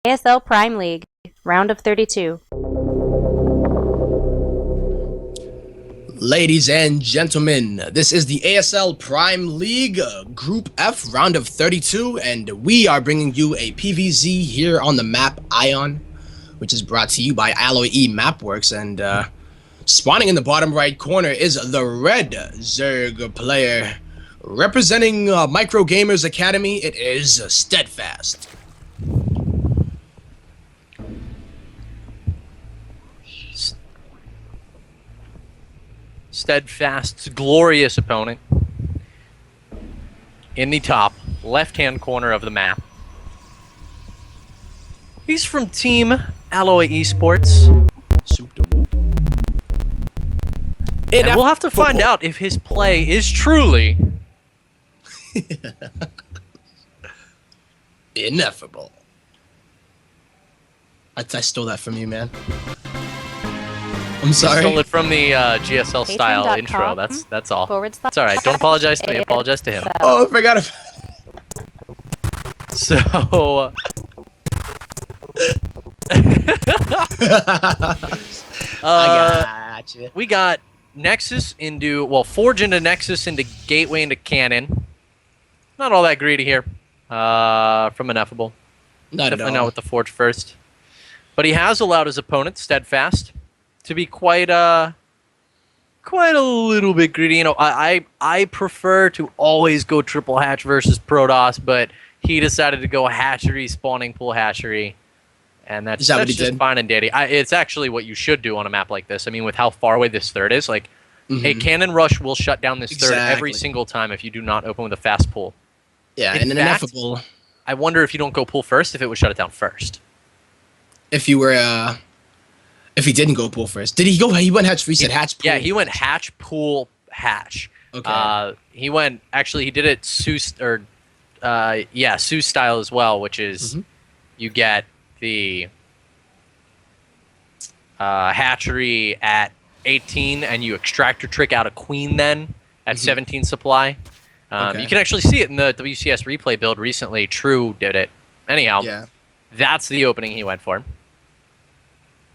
ASL Prime League, round of 32. Ladies and gentlemen, this is the ASL Prime League Group F round of 32, and we are bringing you a PvZ here on the map Ion, which is brought to you by Alloy E Mapworks. And spawning in the bottom right corner is the red Zerg player. Representing Micro Gamers Academy, it is Steadfast. Steadfast's glorious opponent in the top left-hand corner of the map. He's from Team Alloy Esports. And we'll have to find out if his play is truly Ineffable. I stole that from you, man. I'm sorry. Stole it from the GSL style intro. That's all. It's all right. Don't apologize to me. Apologize to him. Oh, I forgot about So, I gotcha. we got Nexus into, well, Forge into Nexus into Gateway into Cannon. Not all that greedy here from Ineffable. Not Definitely at not all. with the Forge first. But he has allowed his opponent, Steadfast, to be quite a little bit greedy. You know, I prefer to always go triple hatch versus Protoss, but he decided to go hatchery, spawning pool hatchery, and that's what he just did? fine and dandy. It's actually what you should do on a map like this. I mean, with how far away this third is, like a cannon rush will shut down this third every Exactly. single time if you do not open with a fast pull. Yeah, In and an fact- Ineffable. I wonder if you don't go pull first, if it would shut it down first. If you were, if he didn't go pool first, did he go? He went hatch. He said hatch. Pool. Yeah, he went hatch, pool, hatch. Okay. He went, actually, he did it Sue style as well, which is you get the hatchery at 18, and you extract your trick out of Queen then at 17 supply. Okay. You can actually see it in the WCS replay build recently. True did it. Anyhow, Yeah. that's the opening he went for.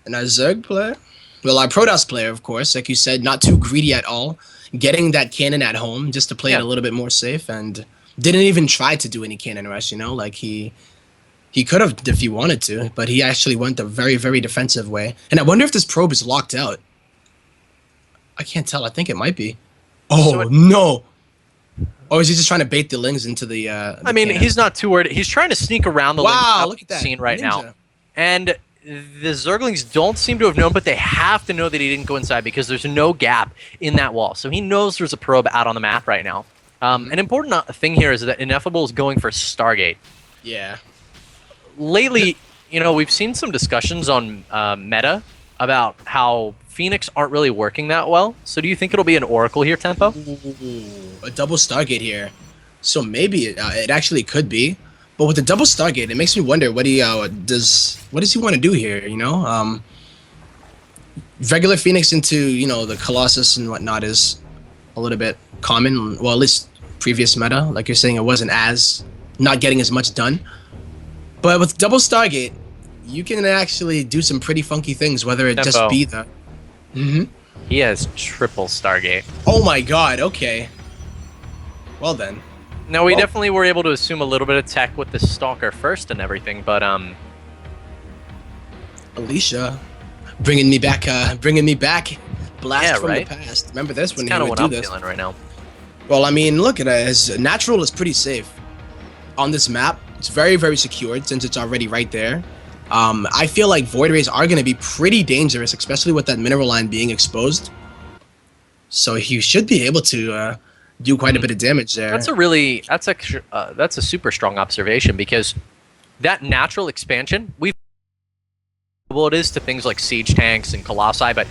And a Zerg player? Well, our Protoss player, of course, like you said, not too greedy at all. Getting that cannon at home just to play it a little bit more safe, and didn't even try to do any cannon rush, you know? Like, he could have if he wanted to, but he actually went the very, very defensive way. And I wonder if this probe is locked out. I can't tell. I think it might be. Oh, no! Or is he just trying to bait the Lings into the I mean, cannon? he's not too worried. He's trying to sneak around the Wow, Lynx look at that. scene right Ninja. now. And the Zerglings don't seem to have known, but they have to know that he didn't go inside because there's no gap in that wall. So he knows there's a probe out on the map right now. An important thing here is that Ineffable is going for Stargate. Yeah. Lately, you know, we've seen some discussions on meta about how Phoenix aren't really working that well. So do you think it'll be an Oracle here, Tempo? Ooh, a double Stargate here. So maybe it actually could be. But with the double Stargate, it makes me wonder what he does. What does he want to do here? You know, regular Phoenix into the Colossus and whatnot is a little bit common. Well, at least previous meta, like you're saying, it wasn't as not getting as much done. But with double Stargate, you can actually do some pretty funky things. Whether it just Tempo. be the. He has triple Stargate. Oh my God! Okay. Well then. No, we Well- definitely were able to assume a little bit of tech with the Stalker first and everything, but Alicia, bringing me back, blast Yeah, from right? the past. Remember this that's when he kind of would what do I'm this? feeling right now. Well, I mean, look at it. His natural is pretty safe on this map. It's very, very secured since it's already right there. I feel like Void Rays are going to be pretty dangerous, especially with that mineral line being exposed. So he should be able to do quite a bit of damage there. That's a super strong observation because that natural expansion, it is to things like siege tanks and colossi, but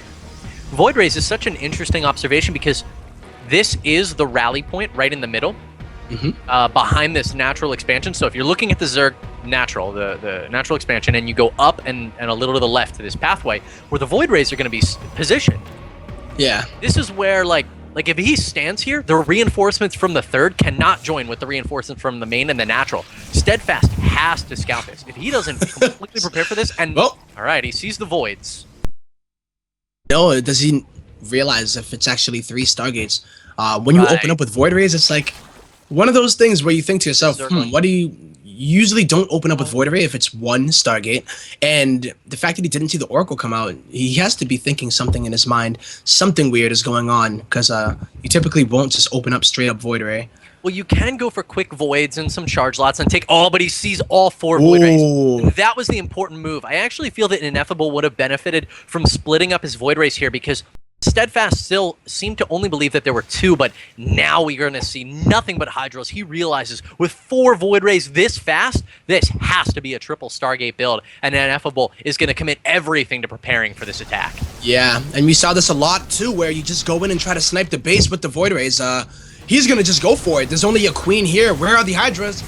Void Rays is such an interesting observation because this is the rally point right in the middle behind this natural expansion. So if you're looking at the Zerg natural, the natural expansion, and you go up and a little to the left to this pathway where the Void Rays are going to be positioned, Yeah. this is where, like, Like, if he stands here, the reinforcements from the third cannot join with the reinforcements from the main and the natural. Steadfast has to scout this. If he doesn't completely prepare for this, and Well, all right, he sees the voids. no, does he realize if it's actually 3 Stargates? When you open up with Void Rays, it's like one of those things where you think to yourself, what do you usually don't open up with Void Ray if it's 1 Stargate? And the fact that he didn't see the Oracle come out, he has to be thinking something in his mind. Something weird is going on, because you typically won't just open up straight up Void Ray. Well, you can go for quick voids and some charge lots and take all, but he sees all 4 void rays. And that was the important move. I actually feel that Ineffable would have benefited from splitting up his void rays here, because Steadfast still seemed to only believe that there were 2, but now we're going to see nothing but Hydros. He realizes with 4 void rays this fast, this has to be a triple Stargate build, and Ineffable is going to commit everything to preparing for this attack. Yeah, and we saw this a lot too, where you just go in and try to snipe the base with the void rays. He's gonna just go for it. There's only a queen here. Where are the Hydras?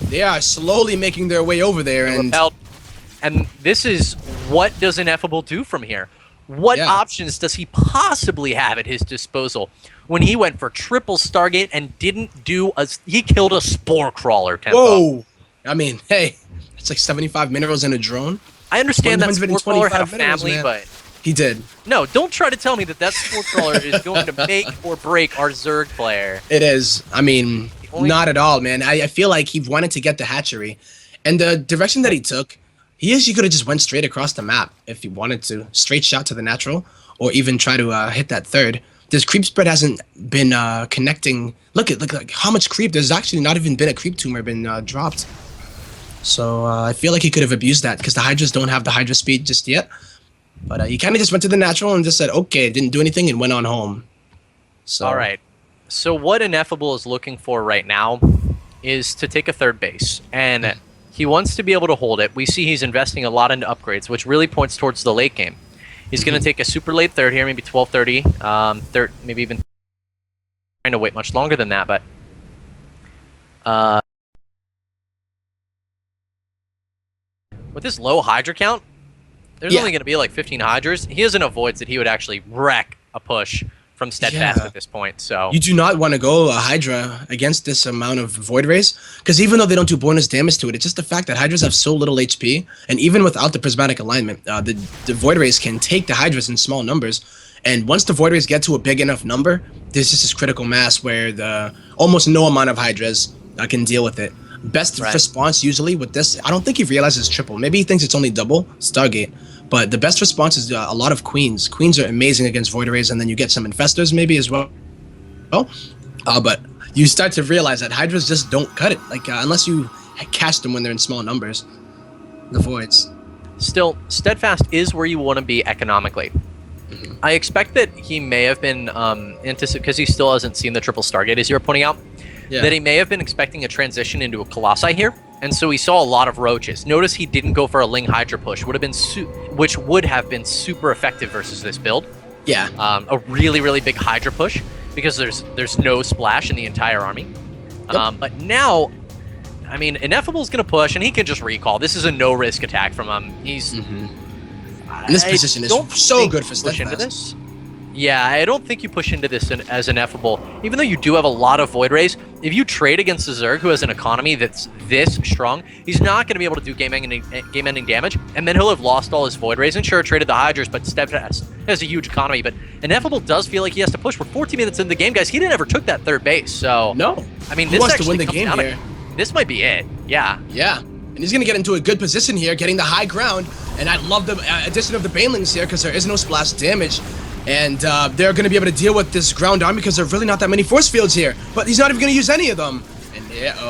They are slowly making their way over there, and this is what does Ineffable do from here? What options does he possibly have at his disposal when he went for triple Stargate and didn't do he killed a Spore Crawler tempo? Whoa! I mean, hey, it's like 75 minerals and a drone. I understand that Spore Crawler had a family, but he did. No, don't try to tell me that that Spore Crawler is going to make or break our Zerg player. It is. I mean, not at all, man. I feel like he wanted to get the hatchery, and the direction that he took, he actually could have just went straight across the map if he wanted to. Straight shot to the natural, or even try to hit that third. This creep spread hasn't been connecting. Look at how much creep. There's actually not even been a creep tumor been dropped. So I feel like he could have abused that, because the Hydras don't have the Hydra speed just yet. But he kind of just went to the natural and just said, okay, didn't do anything, and went on home. So. All right. So what Ineffable is looking for right now is to take a third base. And he wants to be able to hold it. We see he's investing a lot into upgrades, which really points towards the late game. He's going to take a super late third here, maybe 12:30, maybe even trying to wait much longer than that. But with this low Hydra count, there's only going to be like 15 Hydras. He has enough voids that he would actually wreck a push from Steadfast at this point. So you do not want to go Hydra against this amount of Void Rays, because even though they don't do bonus damage to it, it's just the fact that Hydras have so little HP, and even without the prismatic alignment, the Void Rays can take the Hydras in small numbers. And once the Void Rays get to a big enough number, there's just this critical mass where the almost no amount of Hydras can deal with it. Best response usually with this, I don't think he realizes triple. Maybe he thinks it's only double Stargate. But the best response is a lot of queens. Queens are amazing against Void Rays, and then you get some infestors maybe as well. But you start to realize that Hydras just don't cut it. Like unless you catch them when they're in small numbers, the voids. Still, Steadfast is where you want to be economically. I expect that he may have been because he still hasn't seen the triple Stargate, as you were pointing out. That he may have been expecting a transition into a Colossi here, and so he saw a lot of roaches. Notice he didn't go for a Ling Hydra push, which would have been super effective versus this build. Yeah. A really, really big Hydra push, because there's no splash in the entire army. But now, I mean, Ineffable's going to push, and he can just recall. This is a no-risk attack from him. He's... And this position is so good for Steadfast. Yeah, I don't think you push into this as Ineffable. Even though you do have a lot of Void Rays, if you trade against a Zerg who has an economy that's this strong, he's not going to be able to do game-ending damage, and then he'll have lost all his Void Rays. And sure, traded the Hydras, but Steadfast has a huge economy. But Ineffable does feel like he has to push. We're 14 minutes in the game, guys. He didn't ever took that third base, so... No. I mean, he wants to win the game here. This might be it, yeah. Yeah. And he's going to get into a good position here, getting the high ground. And I love the addition of the Banelings here, because there is no splash damage. And they're going to be able to deal with this ground army, because there are really not that many force fields here. But he's not even going to use any of them. And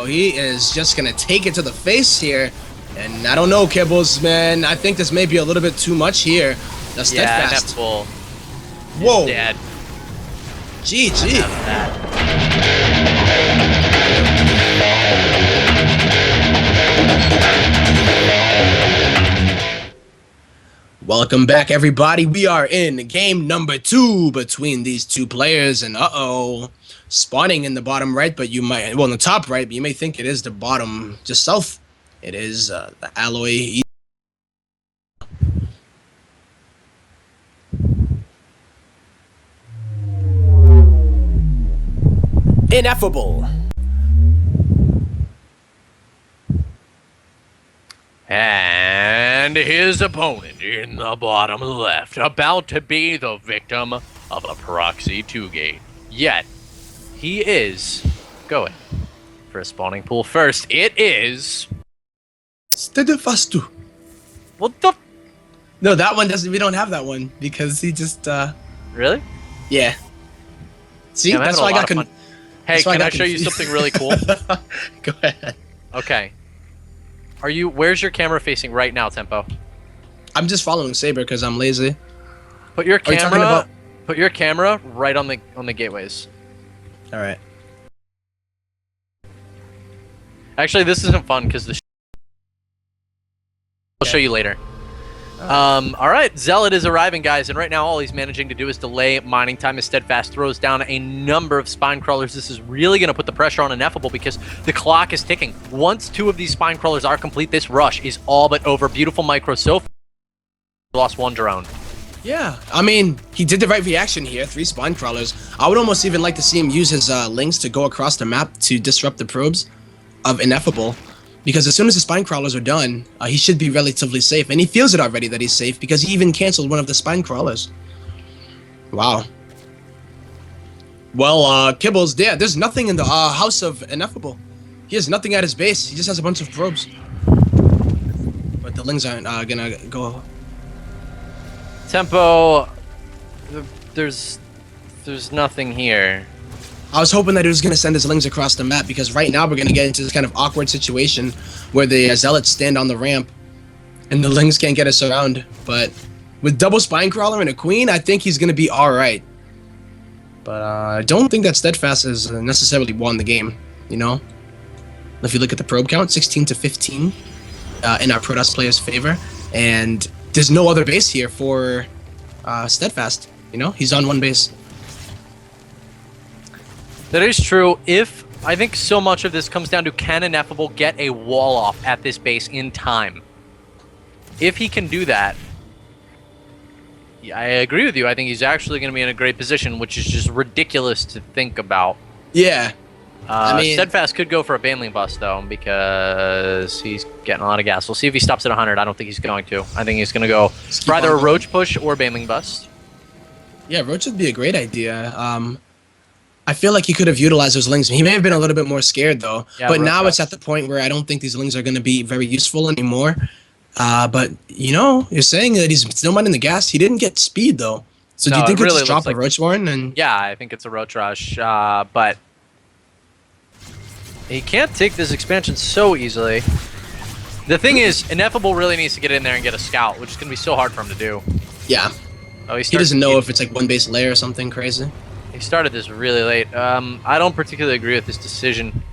he is just going to take it to the face here. And I don't know, Kibbles, man. I think this may be a little bit too much here. The Steadfast. Yeah, whoa. Dead. GG. Welcome back, everybody. We are in game number 2 between these two players, and spawning in the bottom right, but you might, well, in the top right, but you may think it is the bottom just south. It is the Alloy. Ineffable. And his opponent in the bottom left, about to be the victim of a proxy 2-gate. Yet, he is going for a spawning pool first. It is... Steadfast. What the... No, that one doesn't. We don't have that one because he just. Really? Yeah. See, Yeah, I'm that's having why I a lot got. of fun. Hey, that's why can I got show you confused. something really cool? Go ahead. Okay. Are you... Where's your camera facing right now, Tempo? I'm just following Saber because I'm lazy. Put your Are you talking camera... about- Put your camera right on the gateways. All right. Actually, this isn't fun because the... I'll show you later. All right, Zealot is arriving, guys, and right now all he's managing to do is delay mining time as Steadfast throws down a number of spine crawlers. This is really going to put the pressure on Ineffable because the clock is ticking. Once 2 of these spine crawlers are complete, this rush is all but over. Beautiful micro so far. Lost 1 drone. Yeah, I mean, he did the right reaction here. 3 spawn crawlers. I would almost even like to see him use his links to go across the map to disrupt the probes of Ineffable. Because as soon as the spine crawlers are done, he should be relatively safe. And he feels it already that he's safe because he even canceled one of the spine crawlers. Wow. Well, Kibbles, yeah, there's nothing in the house of Ineffable. He has nothing at his base. He just has a bunch of probes. But the lings aren't gonna go. Tempo, there's nothing here. I was hoping that he was going to send his lings across the map because right now we're going to get into this kind of awkward situation where the zealots stand on the ramp and the lings can't get us around. But with double spine crawler and a queen, I think he's going to be all right. But I don't think that Steadfast has necessarily won the game, you know? If you look at the probe count, 16 to 15 in our Protoss player's favor. And there's no other base here for Steadfast, you know? He's on 1 base. That is true. I think so much of this comes down to can Ineffable get a wall off at this base in time. If he can do that, yeah, I agree with you. I think he's actually going to be in a great position, which is just ridiculous to think about. Yeah. I mean, Steadfast could go for a Baneling bust, though, because he's getting a lot of gas. We'll see if he stops at 100. I don't think he's going to. I think he's going to go for either a Roach push or Baneling bust. Yeah, Roach would be a great idea. I feel like he could have utilized those lings. He may have been a little bit more scared, though. Yeah, but Roach now does. it's at the point where I don't think these lings are going to be very useful anymore. But, you know, you're saying that he's still mining the gas. He didn't get speed, though. So do No, you think it he'll really just drop looks like- a Roach Warren? And Yeah, I think it's a Roach rush, but he can't take this expansion so easily. The thing is, Ineffable really needs to get in there and get a scout, which is going to be so hard for him to do. yeah, Oh, he doesn't know if it's like 1 base layer or something crazy. He started this really late. I don't particularly agree with this decision.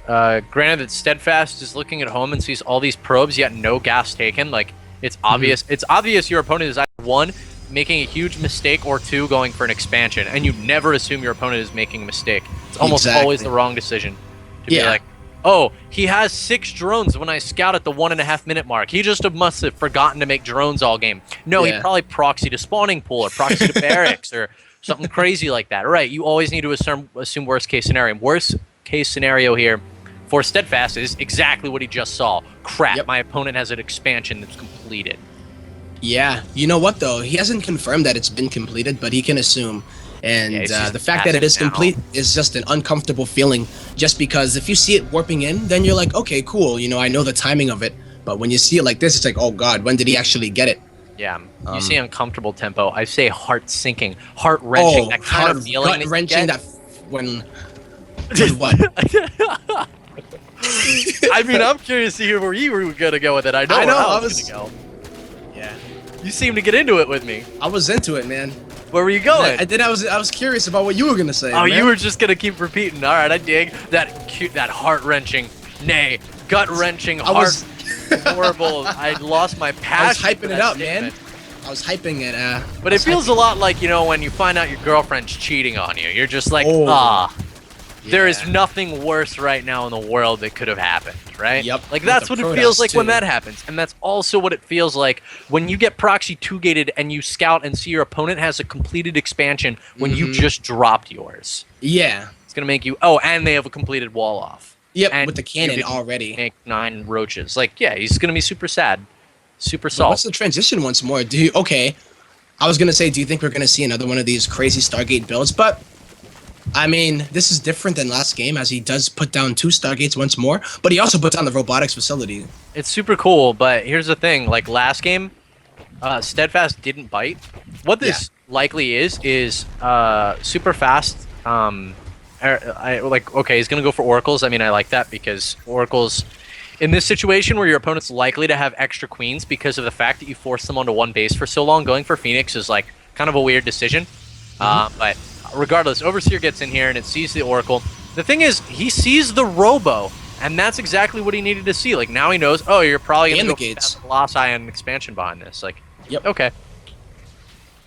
Granted that Steadfast is looking at home and sees all these probes, yet no gas taken. Like, it's obvious. It's obvious your opponent is either 1, making a huge mistake, or 2, going for an expansion. And you never assume your opponent is making a mistake. It's almost always the wrong decision. To be like, oh, he has 6 drones when I scout at the 1.5 minute mark. He just must have forgotten to make drones all game. No, he probably proxied a spawning pool or proxied a barracks or something crazy like that. Right, you always need to assume worst case scenario. Worst case scenario here for Steadfast is exactly what he just saw. Crap, my opponent has an expansion that's completed. Yeah, you know what, though? He hasn't confirmed that it's been completed, but he can assume. And the fact that it is complete is just an uncomfortable feeling, just because if you see it warping in, then you're like, okay, cool, you know, I know the timing of it. But when you see it like this, it's like, oh god, when did he actually get it? Yeah, you say uncomfortable tempo. I say heart sinking, heart wrenching. That kind of feeling. Gut wrenching. That when what? I mean, I'm curious to hear where you were gonna go with it. I know where I was gonna go. Yeah, you seem to get into it with me. I was into it, man. Where were you going? I was curious about what you were gonna say. Oh, man. you were just gonna keep repeating. All right, I dig that. That heart wrenching, nay, gut wrenching, horrible. I lost my passion. I was hyping it up, statement. man. I was hyping it. But it feels a lot like, you know, when you find out your girlfriend's cheating on you. You're just like, there is nothing worse right now in the world that could have happened, right? Yep. Like, that's what it feels like when that happens. And that's also what it feels like when you get proxy 2-gated and you scout and see your opponent has a completed expansion when you just dropped yours. Yeah. It's gonna make you. Oh, and they have a completed wall off. Yep, And with the cannon you can already. Make 9 roaches. Like, yeah, he's gonna be super sad, super But salt. what's the transition once more? Okay, I was gonna say, do you think we're gonna see another one of these crazy Stargate builds? But I mean, this is different than last game, as he does put down 2 Stargates once more, but he also put down the robotics facility. It's super cool, but here's the thing: like last game, Steadfast didn't bite. What this likely is super fast. Okay, he's gonna go for oracles. I mean, I like that because oracles, in this situation where your opponent's likely to have extra queens because of the fact that you forced them onto one base for so long, going for Phoenix is like kind of a weird decision. But regardless, Overseer gets in here and it sees the oracle. The thing is, he sees the robo, and that's exactly what he needed to see. Like now he knows. Oh, you're probably gonna go for that Colossi and expansion behind this. Like, yep. Okay.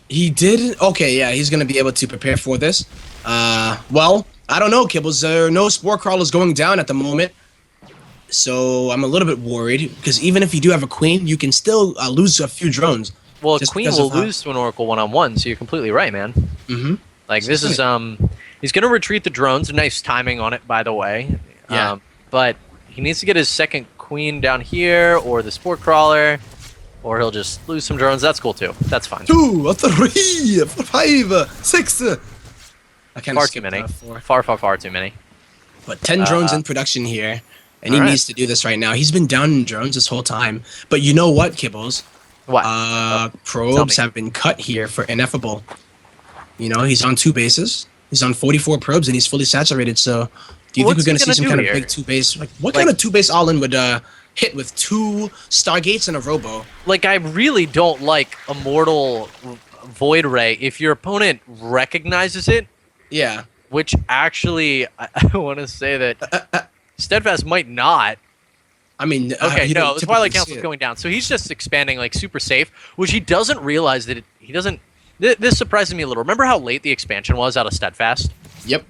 He did. Okay, yeah, he's gonna be able to prepare for this. Well, I don't know, Kibbles. No spore crawlers going down at the moment, so I'm a little bit worried because even if you do have a queen, you can still lose a few drones. Well, a queen will lose to an oracle one-on-one, so you're completely right, man. Mm-hmm. Like this is he's gonna retreat the drones. Nice timing on it, by the way. Yeah. But he needs to get his second queen down here, or the spore crawler, or he'll just lose some drones. That's cool too. That's fine. 2, 3, 5, 6. I kind Far too many. Far too many. But 10 drones in production here, and he needs to do this right now. He's been down in drones this whole time. But you know what, Kibbles? What? Probes have been cut here for Ineffable. You know, he's on 2 bases. He's on 44 probes, and he's fully saturated. So, do you think we're going to see some kind of big 2-base? Like, what kind of 2-base all-in would hit with 2 Stargates and a Robo? Like, I really don't like Immortal Void Ray if your opponent recognizes it. Yeah. Which actually, I want to say that Steadfast might not. I mean, okay, no, the Twilight Council's going down. So he's just expanding like super safe, which he doesn't realize that he doesn't. This surprises me a little. Remember how late the expansion was out of Steadfast? Yep.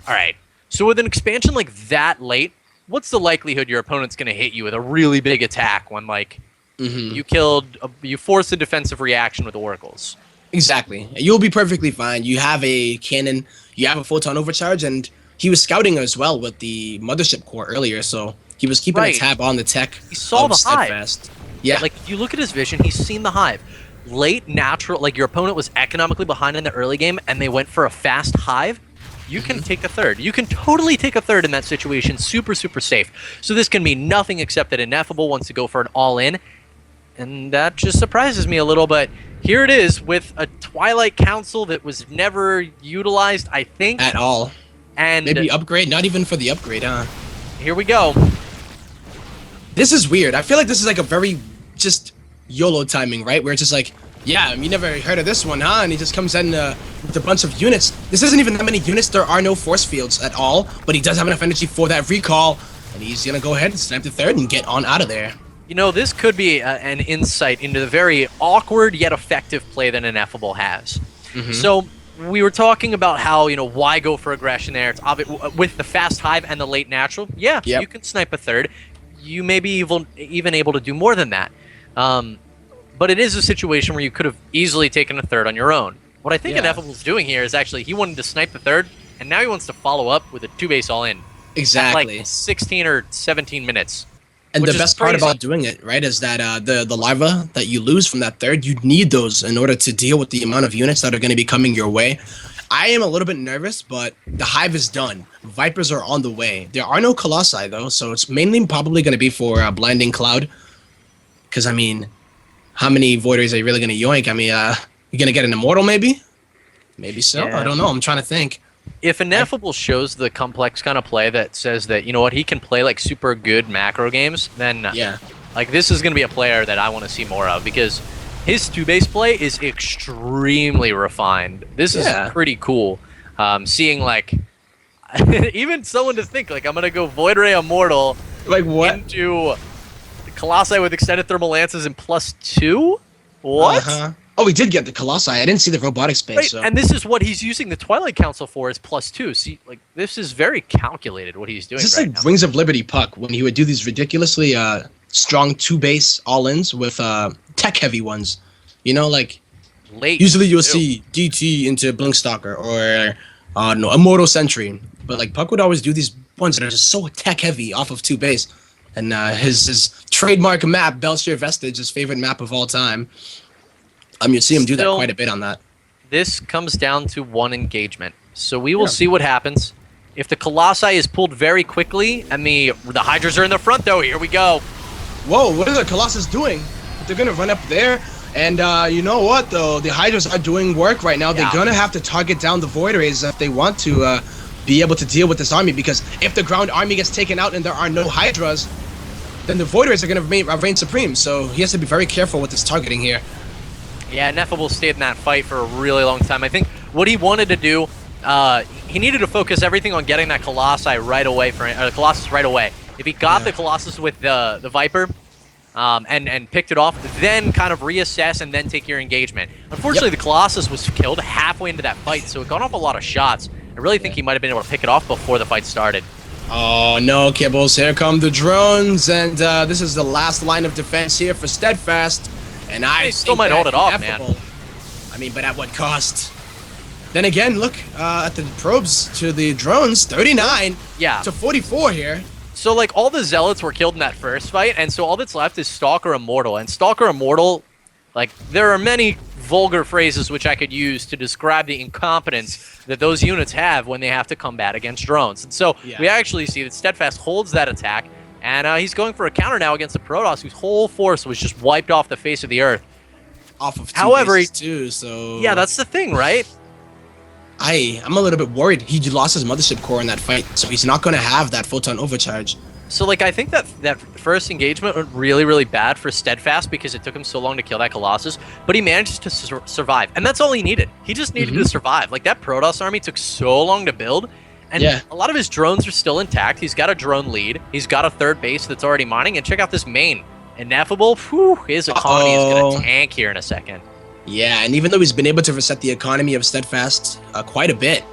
All right. So with an expansion like that late, what's the likelihood your opponent's going to hit you with a really big attack when like you forced a defensive reaction with oracles? Exactly. You'll be perfectly fine. You have a cannon, you have a photon overcharge, and he was scouting as well with the mothership core earlier, so he was keeping a tab on the tech. He saw the Steadfast. hive. Yeah. Like if you look at his vision, he's seen the hive. Late natural, like your opponent was economically behind in the early game, and they went for a fast hive. You can take a third. You can totally take a third in that situation. Super, super safe. So this can be nothing except that Ineffable wants to go for an all-in. And that just surprises me a little, but here it is with a Twilight Council that was never utilized, I think. At all. And maybe upgrade, not even for the upgrade, huh? Here we go. This is weird. I feel like this is like a very just YOLO timing, right? Where it's just like, yeah, you never heard of this one, huh? And he just comes in with a bunch of units. This isn't even that many units. There are no force fields at all, but he does have enough energy for that recall, and he's gonna go ahead and snap the third and get on out of there. You know, this could be an insight into the very awkward yet effective play that Ineffable has. So we were talking about how, you know, why go for aggression there? It's obvious with the fast hive and the late natural. Yeah, you can snipe a third. You may be even able to do more than that. But it is a situation where you could have easily taken a third on your own. What I think Ineffable's doing here is actually he wanted to snipe the third, and now he wants to follow up with a 2-base all-in. Exactly. Like 16 or 17 minutes. And the best part about doing it, right, is that the larva that you lose from that third, you need those in order to deal with the amount of units that are going to be coming your way. I am a little bit nervous, but the hive is done. Vipers are on the way. There are no Colossi, though, so it's mainly probably going to be for Blinding Cloud. Because, I mean, how many Void Rays are you really going to yoink? I mean, you're going to get an Immortal, maybe? Maybe so. I don't know. I'm trying to think. If Ineffable shows the complex kind of play that says that, you know what, he can play like super good macro games, then like this is going to be a player that I want to see more of because his 2-base play is extremely refined. This is pretty cool. Seeing like even someone to think like I'm going to go Void Ray Immortal like what into Colossi with extended thermal lances and +2? What? Oh, we did get the Colossi. I didn't see the robotic space. Right, so. and this is what he's using the Twilight Council for, is +2. See, like, this is very calculated, what he's doing. Is this like Wings of Liberty Puck, when he would do these ridiculously strong 2-base all-ins with tech-heavy ones? You know, like, usually you'll see DT into Blinkstalker, or No, Immortal Sentry. But like Puck would always do these ones that are just so tech heavy off of 2 base. And his trademark map, Belshire Vestige, his favorite map of all time. You'd see him do that Still, quite a bit on that. This comes down to one engagement. So we will see what happens. If the Colossi is pulled very quickly, and the Hydras are in the front, though, here we go. Whoa, what are the Colossus doing? They're going to run up there. And you know what, though? The Hydras are doing work right now. They're going to have to target down the Void Rays if they want to be able to deal with this army. Because if the ground army gets taken out and there are no Hydras, then the Void Rays are going to reign supreme. So he has to be very careful with his targeting here. Yeah, Ineffable stayed in that fight for a really long time. I think what he wanted to do, he needed to focus everything on getting that Colossus right away. If he got the Colossus with the Viper, and picked it off, then kind of reassess and then take your engagement. Unfortunately, the Colossus was killed halfway into that fight, so it got off a lot of shots. I really think he might have been able to pick it off before the fight started. Oh no, Kibbles, here come the drones, and this is the last line of defense here for Steadfast. And I still might hold it off, man. I mean, but at what cost? Then again, look at the probes to the drones, 39 to 44 here. So, like, all the Zealots were killed in that first fight, and so all that's left is Stalker Immortal. And Stalker Immortal, like, there are many vulgar phrases which I could use to describe the incompetence that those units have when they have to combat against drones. And so we actually see that Steadfast holds that attack, and he's going for a counter now against the Protoss, whose whole force was just wiped off the face of the earth. Off of 2 bases too, so... Yeah, that's the thing, right? I'm a little bit worried. He lost his Mothership Core in that fight, so he's not going to have that Photon Overcharge. So, like, I think that first engagement went really, really bad for Steadfast because it took him so long to kill that Colossus, but he managed to survive, and that's all he needed. He just needed to survive. Like, that Protoss army took so long to build, and a lot of his drones are still intact. He's got a drone lead. He's got a third base that's already mining, and check out this main. Ineffable, his economy is going to tank here in a second. Yeah, and even though he's been able to reset the economy of Steadfast quite a bit,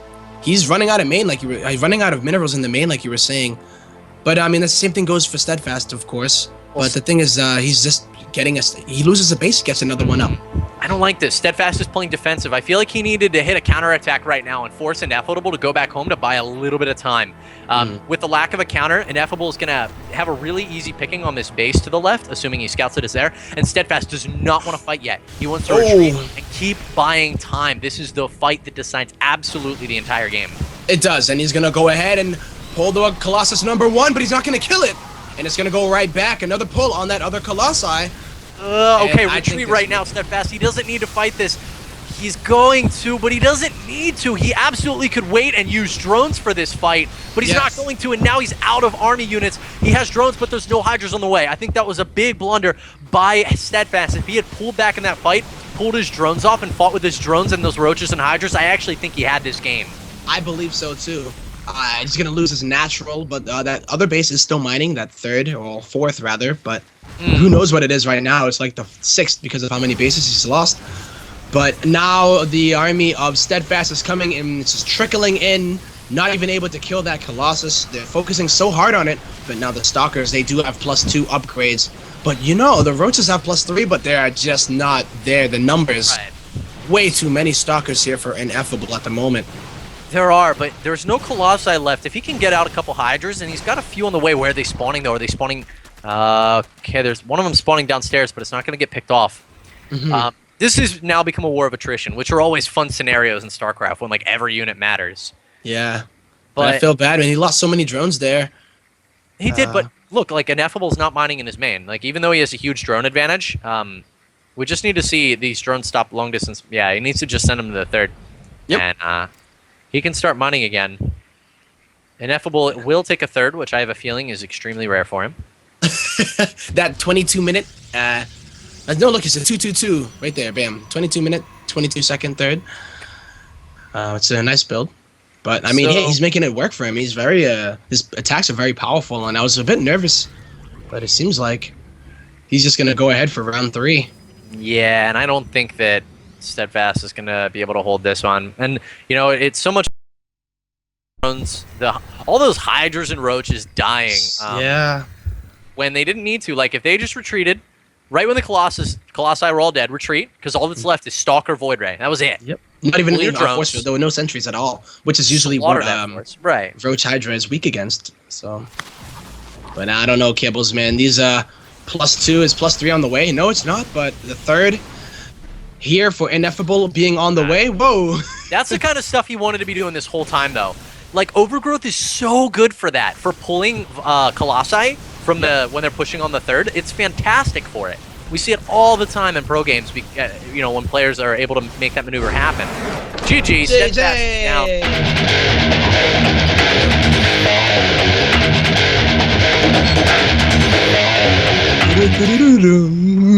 he's running out of main he's running out of minerals in the main, like you were saying. But I mean, the same thing goes for Steadfast, of course. But the thing is, he's just getting he loses a base, gets another one up. I don't like this. Steadfast is playing defensive. I feel like he needed to hit a counterattack right now and force Ineffable to go back home to buy a little bit of time. With the lack of a counter, Ineffable is going to have a really easy picking on this base to the left, assuming he scouts it as there. And Steadfast does not want to fight yet. He wants to retreat and keep buying time. This is the fight that decides absolutely the entire game. It does, and he's going to go ahead and pull the Colossus #1, but he's not going to kill it. And it's going to go right back. Another pull on that other Colossi. Okay, retreat right now, Steadfast. He doesn't need to fight this. He's going to, but he doesn't need to. He absolutely could wait and use drones for this fight, but he's not going to, and now he's out of army units. He has drones, but there's no Hydras on the way. I think that was a big blunder by Steadfast. If he had pulled back in that fight, pulled his drones off, and fought with his drones and those Roaches and Hydras, I actually think he had this game. I believe so, too. He's going to lose his natural, but that other base is still mining, that third, or fourth, rather, but who knows what it is right now. It's like the 6th because of how many bases he's lost. But now the army of Steadfast is coming and it's just trickling in, not even able to kill that Colossus. They're focusing so hard on it, but now the Stalkers, they do have +2 upgrades. But you know, the Roaches have +3, but they are just not there. The numbers, way too many Stalkers here for Ineffable at the moment. There are, but there's no Colossi left. If he can get out a couple Hydras, and he's got a few on the way. Where are they spawning, though? Are they spawning... okay, there's one of them spawning downstairs, but it's not going to get picked off. This has now become a war of attrition, which are always fun scenarios in StarCraft when, like, every unit matters. Yeah, but I feel bad, man. He lost so many drones there. He did, but look, like, Ineffable's not mining in his main. Like, even though he has a huge drone advantage, we just need to see these drones stop long distance. Yeah, he needs to just send them to the third. And, he can start mining again. Ineffable will take a third, which I have a feeling is extremely rare for him. That 22-minute... no, look, it's a 2-2-2 right there. Bam. 22-minute, 22-second third. It's a nice build. But, I mean, he's making it work for him. He's very... his attacks are very powerful, and I was a bit nervous. But it seems like he's just going to go ahead for round 3. Yeah, and I don't think that Steadfast is going to be able to hold this one. And, you know, it's so much... all those Hydras and Roaches dying. When they didn't need to. Like, if they just retreated, right when the Colossi were all dead, retreat, because all that's left is Stalker Void Ray. That was it. Not even Pull your in our force drones. field. There were no sentries at all, which is usually Slaughter what that force. Right. Roach Hydra is weak against. So, but I don't know, Kibbles, man. These +2 is +3 on the way. No, it's not. But the third here for Ineffable being on the way. Whoa. That's the kind of stuff he wanted to be doing this whole time, though. Like, Overgrowth is so good for that, for pulling Colossi from when they're pushing on the third. It's fantastic for it. We see it all the time in pro games, you know, when players are able to make that maneuver happen. GG, Steadfast now.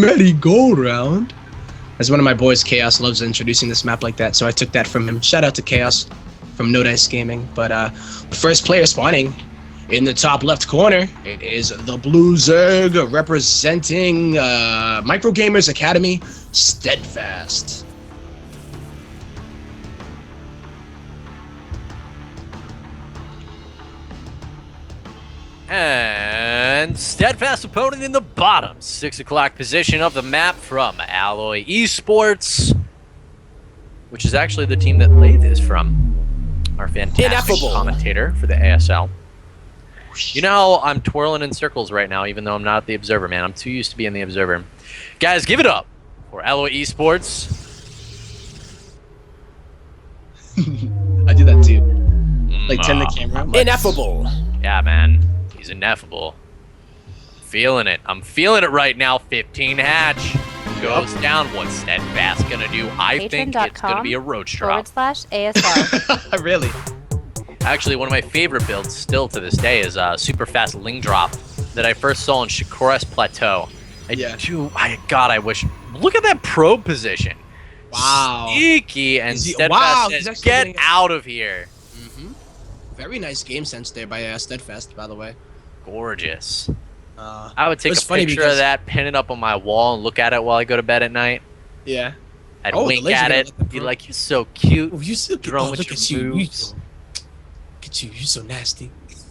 Merry-go-round. As one of my boys, Chaos, loves introducing this map like that, so I took that from him. Shout out to Chaos from No Dice Gaming. But the first player spawning in the top left corner, it is the Blue Zerg representing Micro Gamers Academy, Steadfast. And Steadfast opponent in the bottom 6 o'clock position of the map from Alloy Esports, which is actually the team that Lathe is from. Our fantastic Ineffable commentator for the ASL. You know, I'm twirling in circles right now, even though I'm not the observer, man. I'm too used to being the observer. Guys, give it up for Alloy Esports. I do that too. Like turn the camera. I'm like, Ineffable. Yeah, man. He's ineffable. Feeling it. I'm feeling it right now. 15 hatch goes down. What's Steadfast gonna do? I think it's gonna be a roach drop. /ASL. Really? Actually, one of my favorite builds still to this day is super fast Ling Drop that I first saw on Shikuras Plateau. God, I wish. Look at that probe position. Wow. Sneaky, and Steadfast wow, he's says, actually get getting it." out of here. Very nice game sense there by Steadfast, by the way. Gorgeous. I I would take a picture of that, pin it up on my wall, and look at it while I go to bed at night. Yeah. I'd Oh, the wink laser at gonna it, let the be pro- like, you're so cute. Oh, you so Drone with look your at you. moves. Look at you. You're so nasty.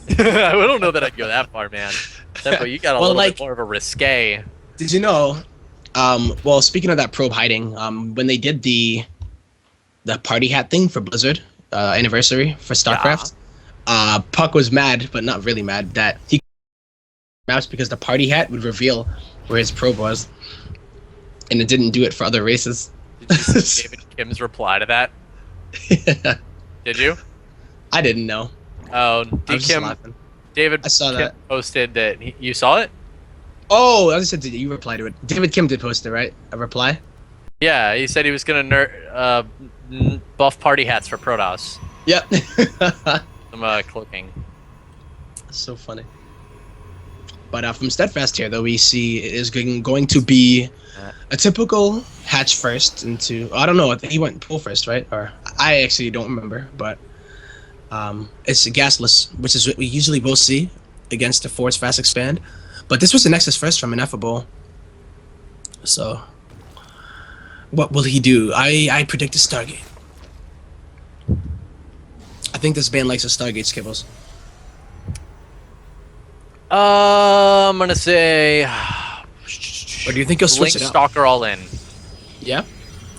I don't know that I'd go that far, man. Tempo, you got a Well, little like- bit more of a risque. Did you know? Well, speaking of that probe hiding, when they did the party hat thing for Blizzard anniversary for StarCraft, Puck was mad, but not really mad, that he maps because the party hat would reveal where his probe was, and it didn't do it for other races. Did you see David Kim's reply to that? Did you? I didn't know. Oh, I was just Kim, laughing. David I saw Kim that. posted that you saw it? Oh, I said, did you reply to it? David Kim did post it, right? A reply? Yeah, he said he was gonna buff party hats for Protoss. Yep. I'm clicking. So funny. But from Steadfast here, though, we see it is going to be a typical hatch first into... I don't know, I think he went pull first, right? Or I actually don't remember, but it's gasless, which is what we usually both see against the Force Fast Expand. But this was the Nexus first from Ineffable. So, what will he do? I predict a Stargate. I think this band likes a Stargate, Skibbles. I'm gonna say. Or do you think he'll switch Link it up? Stalker all in. Yeah? Do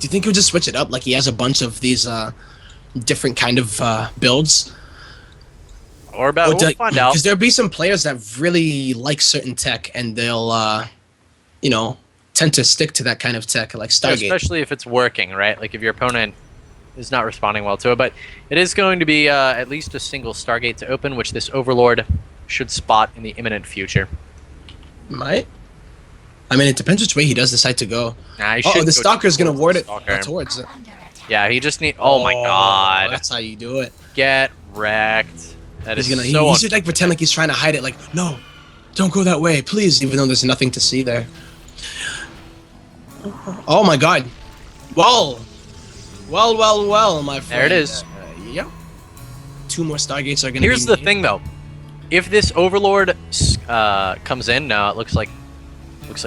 you think he'll just switch it up? Like he has a bunch of these different kind of builds? Or about we'll find out. Because there'll be some players that really like certain tech and they'll, you know, tend to stick to that kind of tech, like Stargate. Especially if it's working, right? Like if your opponent is not responding well to it. But it is going to be at least a single Stargate to open, which this Overlord should spot in the imminent future. Might. I mean, it depends which way he does decide to go. Nah, he Oh, should the go Stalker's going to towards ward the it Stalker. towards it. Yeah, he just need. Oh my god. That's how you do it. Get wrecked. That is He's gonna. so He should like pretend like he's trying to hide it. Like, no, don't go that way, please. Even though there's nothing to see there. Oh my god. Well, my friend. There it is. Yep. 2 more Stargates are gonna. Here's be the thing, though. If this Overlord comes in, no, it looks like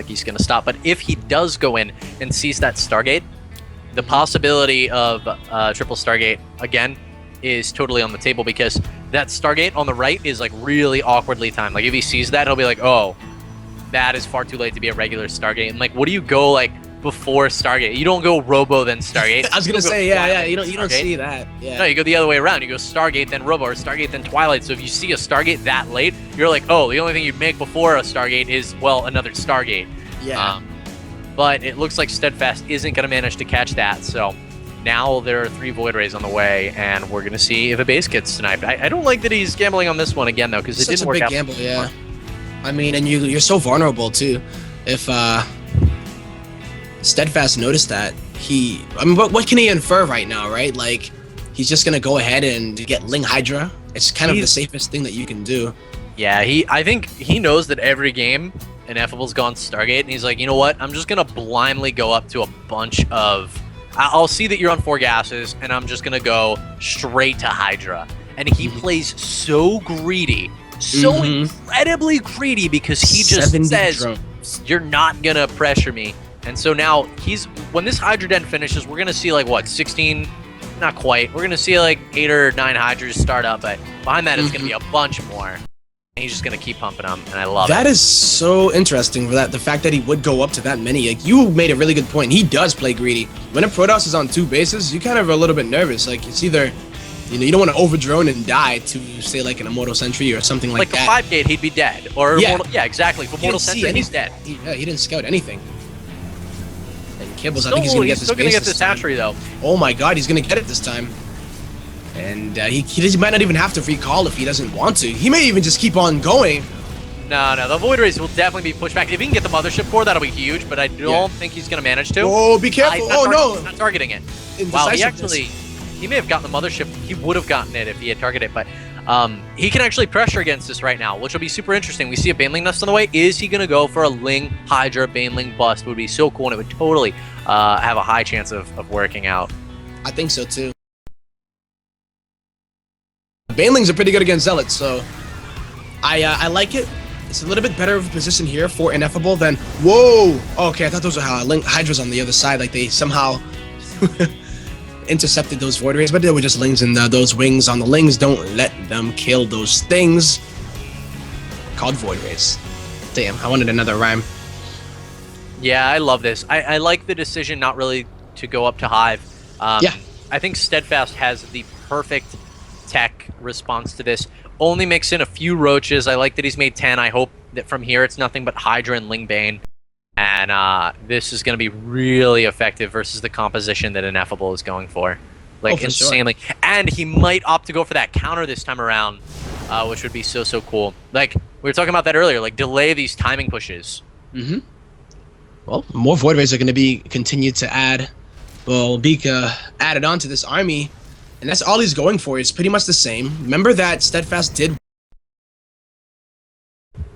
he's gonna stop. But if he does go in and sees that Stargate, the possibility of triple Stargate again is totally on the table, because that Stargate on the right is like really awkwardly timed. Like if he sees that, he'll be like, "Oh, that is far too late to be a regular Stargate." And like, what do you go like before Stargate. You don't go Robo then Stargate. I was gonna say, yeah, you don't Stargate. see that. Yeah. No, you go the other way around. You go Stargate then Robo, or Stargate then Twilight. So if you see a Stargate that late, you're like, oh, the only thing you'd make before a Stargate is, well, another Stargate. Yeah. But it looks like Steadfast isn't going to manage to catch that. So now there are 3 Void Rays on the way, and we're going to see if a base gets sniped. I don't like that he's gambling on this one again, though, because it didn't work out. Such a big gamble, yeah. I mean, and you're so vulnerable, too. If Steadfast noticed that, what can he infer right now, right? Like, he's just going to go ahead and get Ling Hydra. It's kind of the safest thing that you can do. Yeah, I think he knows that every game Ineffable's gone Stargate, and he's like, you know what? I'm just gonna blindly go up to a bunch of. I'll see that you're on 4 gases, and I'm just gonna go straight to Hydra. And he plays so greedy, so incredibly greedy, because he just says, drones. "You're not gonna pressure me." And so now when this Hydra Den finishes, we're gonna see like what 16. Not quite. We're gonna see like 8 or 9 Hydras start up, but behind that it's gonna be a bunch more. And he's just gonna keep pumping them, and I love it. That is so interesting. The fact that he would go up to that many. Like, you made a really good point. He does play greedy. When a Protoss is on 2 bases, you kind of are a little bit nervous. Like, it's either, you don't want to overdrone and die to say like an Immortal Sentry or something like that. Like the 5 gate, he'd be dead. Or yeah, exactly. For Mortal Sentry, he's dead. He didn't scout anything. And Kibbles, I think he's still gonna get this hatchery though. Oh my god, he's gonna get it this time. And he might not even have to recall if he doesn't want to. He may even just keep on going. No, the Void Rays will definitely be pushed back. If he can get the Mothership Core, that'll be huge, but I don't think he's going to manage to. Oh, be careful. He's not targeting it. Wow, he may have gotten the Mothership. He would have gotten it if he had targeted it, but he can actually pressure against this right now, which will be super interesting. We see a Baneling Nest on the way. Is he going to go for a Ling Hydra Baneling bust? It would be so cool, and it would totally have a high chance of working out. I think so, too. Banelings are pretty good against Zealots, so I like it. It's a little bit better of a position here for Ineffable than... Whoa! Okay, I thought those were Hydras on the other side, like they somehow intercepted those Void Rays, but they were just Lings, and those wings on the Lings don't let them kill those things called Void Rays. Damn, I wanted another rhyme. Yeah, I love this. I like the decision not really to go up to Hive. Yeah. I think Steadfast has the perfect tech response to this. Only mix in a few roaches. I like that he's made 10. I hope that from here it's nothing but Hydra and Lingbane. And this is going to be really effective versus the composition that Ineffable is going for. Like, insanely. Sure. And he might opt to go for that counter this time around, which would be so cool. Like, we were talking about that earlier, like, delay these timing pushes. Mm-hmm. Well, more Void Rays are going to be continued to add. Well, be added on to this army. And that's all he's going for. It's pretty much the same. Remember that Steadfast did...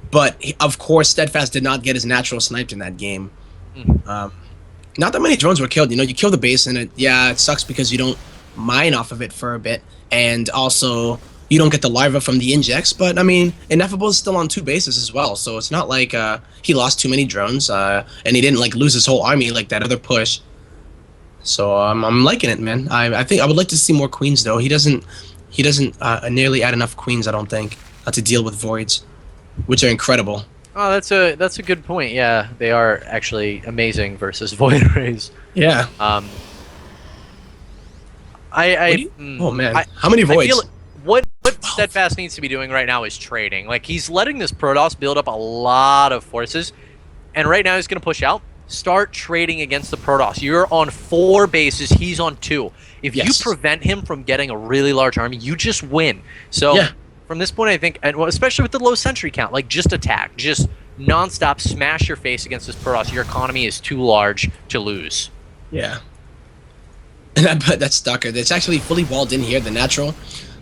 But, of course, Steadfast did not get his natural sniped in that game. Not that many drones were killed. You kill the base, and it sucks because you don't mine off of it for a bit. And also, you don't get the larva from the injects. But, I mean, Ineffable is still on 2 bases as well. So it's not like he lost too many drones. And he didn't, like, lose his whole army like that other push. So I'm liking it, man. I think I would like to see more queens, though. He doesn't nearly add enough queens, I don't think, to deal with voids, which are incredible. Oh, that's a good point. Yeah, they are actually amazing versus Void Rays. Yeah. Oh man, how many voids? I feel what Steadfast needs to be doing right now is trading. Like, he's letting this Protoss build up a lot of forces, and right now he's going to push out. Start trading against the Protoss. You're on 4 bases. He's on 2. If you prevent him from getting a really large army, you just win. So from this point, I think, and especially with the low sentry count, like, just attack. Just nonstop smash your face against this Protoss. Your economy is too large to lose. Yeah. And that's Stalker. It's actually fully walled in here, the natural.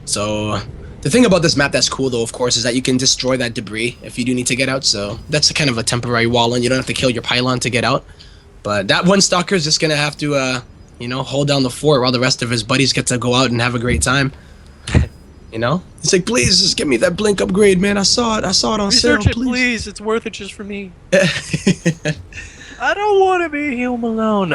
So the thing about this map that's cool, though, of course, is that you can destroy that debris if you do need to get out. So that's kind of a temporary wall, and you don't have to kill your pylon to get out. But that one Stalker is just going to have to, hold down the fort while the rest of his buddies get to go out and have a great time. It's like, please, just give me that blink upgrade, man. I saw it on sale, please. It's worth it just for me. I don't want to be home alone.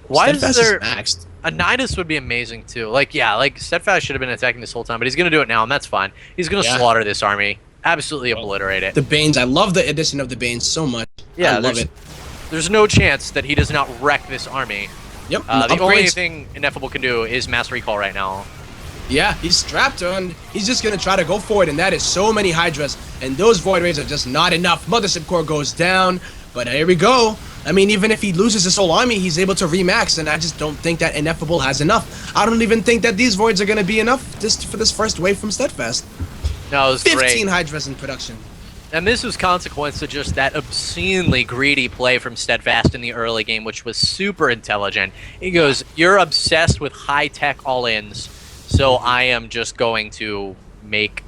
Why is there... maxed. A Nidus would be amazing, too. Like Steadfast should have been attacking this whole time, but he's going to do it now, and that's fine. He's going to slaughter this army. Absolutely obliterate it. The Banes, I love the addition of the Banes so much. Yeah, I love it. There's no chance that he does not wreck this army. Yep. The only thing Ineffable can do is mass recall right now. Yeah, he's strapped on. He's just gonna try to go for it, and that is so many Hydras, and those Void Rays are just not enough. Mothership Core goes down, but here we go. I mean, even if he loses his whole army, he's able to remax, and I just don't think that Ineffable has enough. I don't even think that these Voids are gonna be enough just for this first wave from Steadfast. No, it was 15 great. Hydras in production. And this was consequence of just that obscenely greedy play from Steadfast in the early game, which was super intelligent. He goes, you're obsessed with high-tech all-ins, so I am just going to make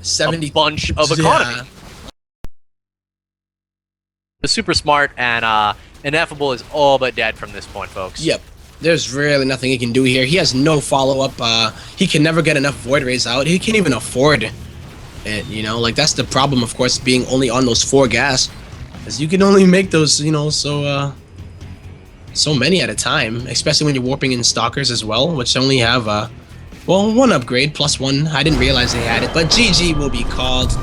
70 a bunch of economy. Yeah. It's super smart, and Ineffable is all but dead from this point, folks. Yep. There's really nothing he can do here. He has no follow-up. He can never get enough Void Rays out. He can't even afford it, you know? Like, that's the problem, of course, being only on those 4 gas. As you can only make those, you know, so many at a time. Especially when you're warping in Stalkers as well, which only have, well, 1 upgrade, +1. I didn't realize they had it, but GG will be called.